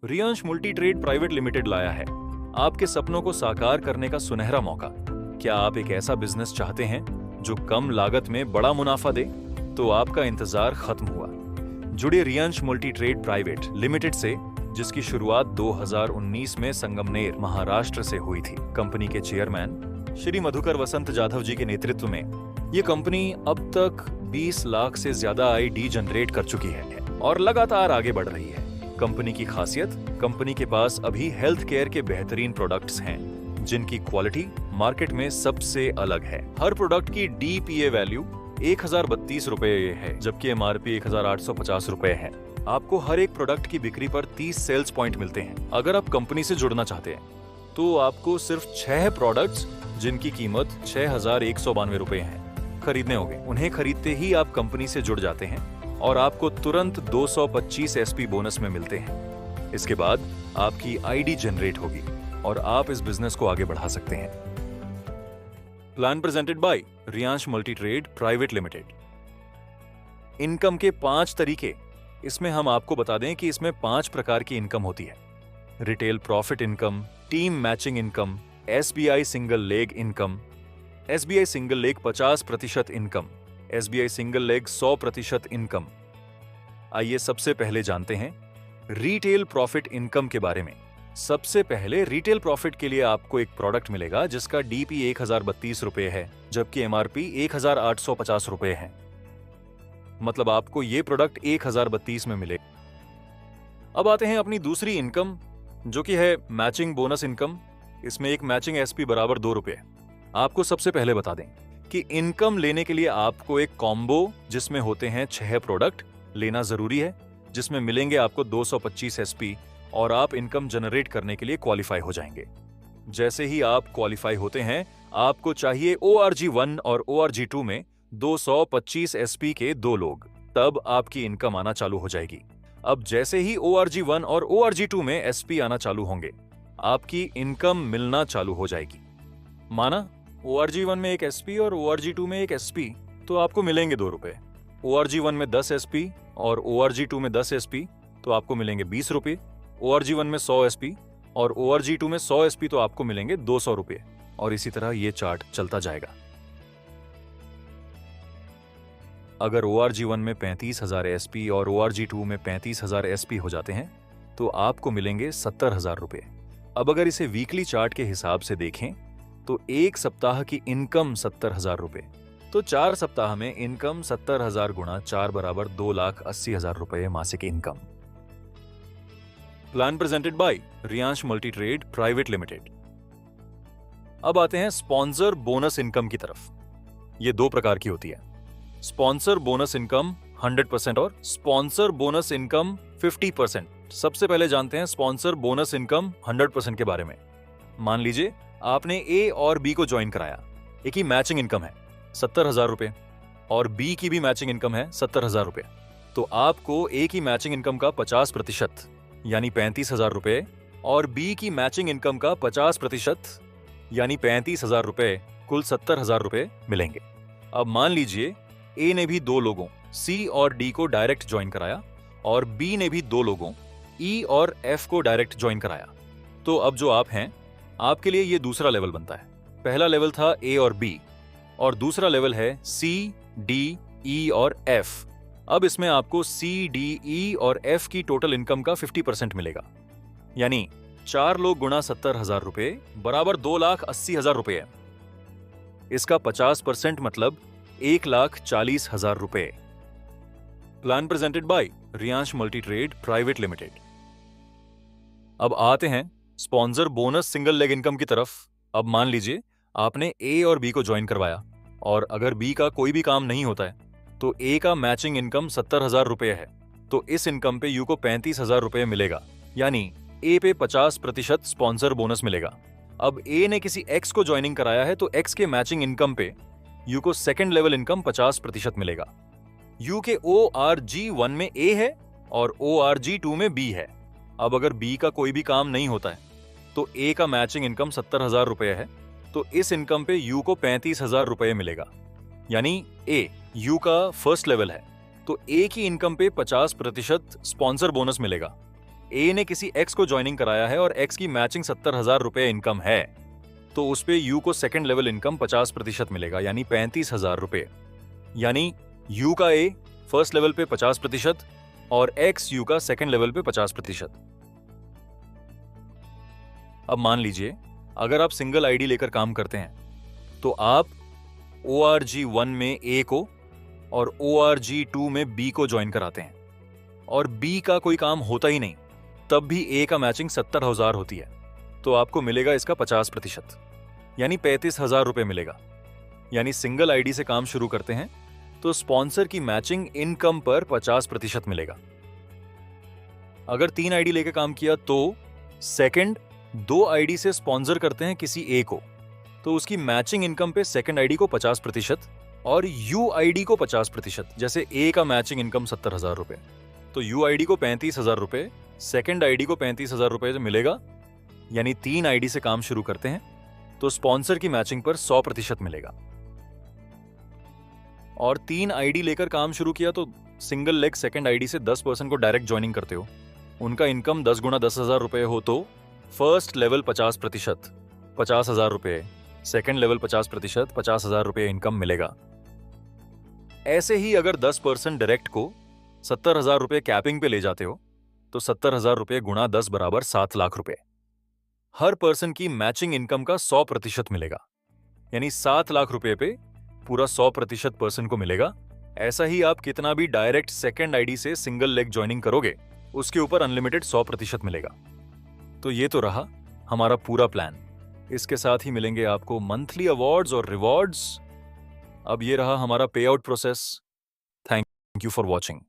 Riyansh multi trade private limited लाया है आपके सपनों को साकार करने का सुनहरा मौका। क्या आप एक ऐसा बिजनेस चाहते हैं जो कम लागत में बड़ा मुनाफा दे? तो आपका इंतजार खत्म हुआ। जुड़े Riyansh multi trade private limited से, जिसकी शुरुआत 2019 में संगमनेर, महाराष्ट्र से हुई थी। कंपनी के चेयरमैन श्री मधुकर वसंत जाधव जी के नेतृत्व में ये कंपनी अब तक 20 लाख से ज्यादा आईडी जनरेट कर चुकी है और लगातार आगे बढ़ रही है। कंपनी की खासियत, कंपनी के पास अभी हेल्थ केयर के बेहतरीन प्रोडक्ट्स हैं, जिनकी क्वालिटी मार्केट में सबसे अलग है। हर प्रोडक्ट की डीपीए वैल्यू 1032 रुपए है, जबकि एमआरपी 1850 रुपए है। आपको हर एक प्रोडक्ट की बिक्री पर 30 सेल्स पॉइंट मिलते हैं। अगर आप कंपनी से जुड़ना चाहते हैं तो आपको सिर्फ 6 प्रोडक्ट्स, जिनकी कीमत 6192 रुपए है, खरीदने होंगे। उन्हें खरीदते ही आप कंपनी से जुड़ जाते हैं और आपको तुरंत 225 एसपी बोनस में मिलते हैं। इसके बाद आपकी आईडी जनरेट होगी और आप इस बिजनेस को आगे बढ़ा सकते हैं। Plan presented by Riyansh multi trade private limited. Income के 5 तरीके। इसमें हम आपको बता दें कि इसमें 5 प्रकार की इनकम होती है। Retail profit income, team matching income, SBI single leg income, SBI single leg 50% income, SBI single leg 100% income. आइए सबसे पहले जानते हैं रिटेल प्रॉफिट इनकम के बारे में। सबसे पहले रिटेल प्रॉफिट के लिए आपको एक प्रोडक्ट मिलेगा जिसका डीपी 1032 रुपए है, जबकि एमआरपी 1850 रुपए है। मतलब आपको ये प्रोडक्ट 1032 में मिले। अब आते हैं अपनी दूसरी इनकम, जो कि है मैचिंग बोनस इनकम। इसमें एक मैचिंग एसपी बराबर 2 रुपए। आपको सबसे पहले बता दें कि इनकम लेने के लिए आपको एक कॉम्बो, जिसमें होते हैं 6 प्रोडक्ट, लेना जरूरी है, जिसमें मिलेंगे आपको 225 एसपी और आप इनकम जनरेट करने के लिए क्वालिफाई हो जाएंगे। जैसे ही आप क्वालिफाई होते हैं, आपको चाहिए ORG1 और ORG2 में 225 एसपी के 2 लोग, तब आपकी इनकम आना चालू हो जाएगी। अब जैसे ही ORG1 और ORG2 में एसपी आना चालू होंगे, आपकी इनकम मिलना चालू हो जाएगी। माना ORG1 में एक एसपी और ORG2 में एक एसपी, तो आपको मिलेंगे 2 रुपए। ORG1 में 10 एसपी और ORG2 में 10 एसपी, तो आपको मिलेंगे 20 रुपए। ORG1 में 100 एसपी और ORG2 में 100 एसपी, तो आपको मिलेंगे 200 रुपए। और इसी तरह ये चार्ट चलता जाएगा। अगर ORG1 में 35,000 एसपी और ORG2 में 35,000 एसपी हो जाते हैं, तो आपको मिलेंगे 70,000 रुपए। अब अगर इसे वीकली चार्ट के हिसाब से देखें तो एक सप्ताह की इनकम 70,000 रुपए, तो 4 सप्ताह में इनकम 70,000 गुणा 4 बराबर 2,80,000 रुपए मासिक income. Plan presented by Riyansh multi trade private limited. अब आते हैं स्पॉन्सर बोनस इनकम की तरफ। ये 2 प्रकार की होती है। स्पॉन्सर बोनस इनकम 100% और स्पॉन्सर बोनस इनकम 50%। सबसे पहले जानते हैं स्पॉन्सर बोनस इनकम 100% के बारे में। मान लीजिए आपने ए और बी को ज्वाइन कराया। ए की मैचिंग इनकम है 70,000 रुपए और बी की भी मैचिंग इनकम है 70,000 रुपए। तो आपको ए की मैचिंग इनकम का 50% यानी 35,000 रुपए और बी की मैचिंग इनकम का 50% यानी 35,000 रुपए, कुल 70,000 रुपए मिलेंगे। अब मान लीजिए ए ने भी 2 लोगों सी और डी को डायरेक्ट ज्वाइन कराया और बी ने भी 2 लोगों ई और एफ को डायरेक्ट ज्वाइन कराया। तो अब जो आप हैं, आपके लिए ये दूसरा लेवल बनता है। पहला लेवल था ए और बी और दूसरा लेवल है सी, डी, ई और एफ। अब इसमें आपको सी, डी, ई और एफ की टोटल इनकम का 50% मिलेगा, यानी 4 लोग गुणा 70,000 रुपए बराबर 2,80,000 रुपए है। इसका 50% मतलब 1,40,000 रुपए। Plan presented by Riyansh multi trade private limited. अब आते हैं sponsor bonus single leg income की तरफ। अब मान लीजिए आपने ए और बी को ज्वाइन करवाया और अगर बी का कोई भी काम नहीं होता है, तो ए का मैचिंग इनकम 70,000 रुपए है, तो इस इनकम पे यू को 35,000 रुपए मिलेगा, यानी ए पे 50% स्पॉन्सर बोनस मिलेगा। अब ए ने किसी एक्स को ज्वाइनिंग कराया है, तो एक्स के मैचिंग इनकम पे यू को सेकंड लेवल इनकम 50% मिलेगा। यू के ORG1 में ए है और ORG2 में बी है। अब अगर बी का कोई भी काम नहीं होता है, तो ए का मैचिंग इनकम 70,000 रुपए है, तो इस इनकम पे यू को 35,000 रुपए मिलेगा, यानी ए यू का फर्स्ट लेवल है, तो ए की इनकम पे 50% स्पॉन्सर बोनस मिलेगा। ए ने किसी एक्स को ज्वाइनिंग कराया है और एक्स की मैचिंग 70,000 रुपए इनकम है, तो उस पे यू को सेकंड लेवल इनकम 50% मिलेगा, यानी 35,000 रुपए। यानी यू का ए फर्स्ट लेवल पे 50% और एक्स यू का सेकंड लेवल पे 50%। अब मान लीजिए अगर आप सिंगल आईडी लेकर काम करते हैं तो आप ORG1 में ए को और ORG2 में बी को ज्वाइन कराते हैं और बी का कोई काम होता ही नहीं, तब भी ए का मैचिंग 70,000 होती है, तो आपको मिलेगा इसका 50%, यानी 35,000 रुपए मिलेगा। यानी सिंगल आईडी से काम शुरू करते हैं तो स्पॉन्सर की मैचिंग इनकम पर 50% मिलेगा। अगर 3 आईडी लेकर काम किया तो सेकंड 2 आईडी से स्पॉन्सर करते हैं किसी ए को, तो उसकी मैचिंग इनकम पे सेकंड आईडी को 50% और यू आईडी को 50%। जैसे ए का मैचिंग इनकम 70,000 रुपए, तो यू आईडी को 35,000 रुपए, सेकंड आईडी को 35,000 रुपए मिलेगा। यानी 3 आईडी से काम शुरू करते हैं तो स्पॉन्सर की मैचिंग पर 100% मिलेगा। और 3 आईडी लेकर काम शुरू किया तो सिंगल लेग सेकंड आईडी से 10% को डायरेक्ट ज्वाइनिंग करते हो, उनका इनकम 10 गुना 10,000 रुपए हो तो फर्स्ट लेवल 50%, 50,000 रुपए, सेकंड लेवल 50%, 50,000 रुपए इनकम मिलेगा। ऐसे ही अगर 10% डायरेक्ट को 70,000 रुपए कैपिंग पे ले जाते हो तो 70,000 रुपए गुणा 10 बराबर 7 लाख रुपए। हर पर्सन की मैचिंग इनकम का 100% मिलेगा, यानी 7 लाख रुपए पे पूरा 100% पर्सन को मिलेगा। ऐसा ही आप कितना भी डायरेक्ट सेकंड आईडी से सिंगल लेग ज्वाइनिंग करोगे उसके ऊपर अनलिमिटेड 100% मिलेगा। तो ये तो रहा हमारा पूरा प्लान। इसके साथ ही मिलेंगे आपको मंथली अवार्ड्स और रिवॉर्ड्स। अब ये रहा हमारा पे out process. Thank you for watching.